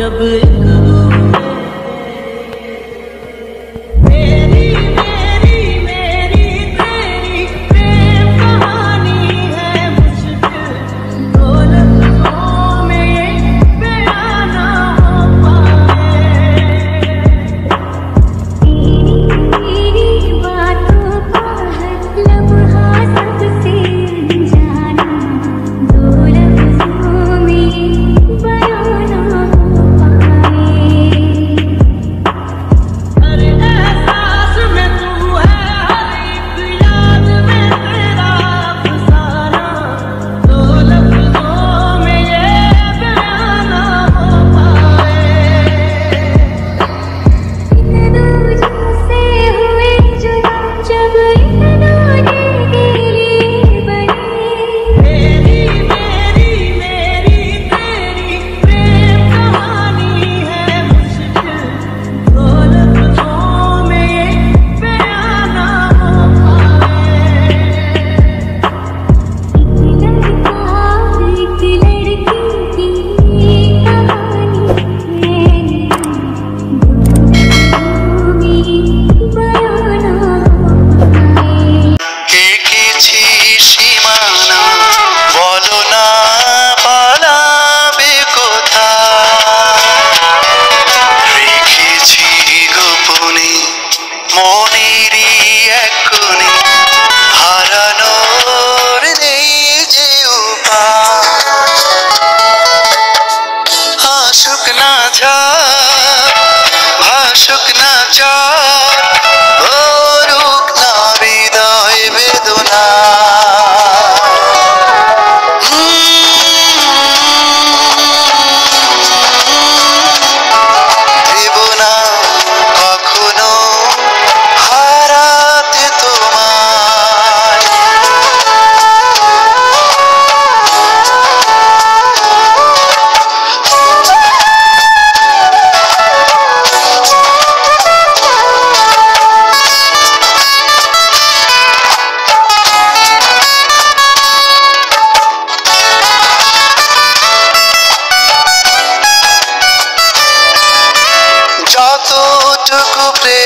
जब एक दूसरे मेरी मेरी मेरी तेरी प्रेम कहानी है मुश्किल दो लफ्जों में ये बयान ना हो पाए। तेरी बातों का हर लम्हा सबसे अनजाना दो लफ्जों में ये बयान ना हो पाए। हर एहसास में तू है, हर एक याद में तेरा अफसाना दो लफ्जों में ये बयान ना हो पाए। इन दूजों से हुए जुदा जब इन दोनों के लिए बने। मेरी मेरी मेरी तेरी प्रेम कहानी है मुश्किल दो लफ्जों में ये बयान ना हो पाए। एक लड़की की कहानी है बयान ना हो पाए। এঁকেছি সীমানা বলো না পালাবে কোথায় রেখেছি গোপনে মনেরই এক কোণে হারানোর নেই যে উপায় আসুক না ঝড় ভাসুক না ঝড় ধরুক না হৃদয় বেদনা দেব না কখনো হারাতে তোমায় যতটুকু প্রেম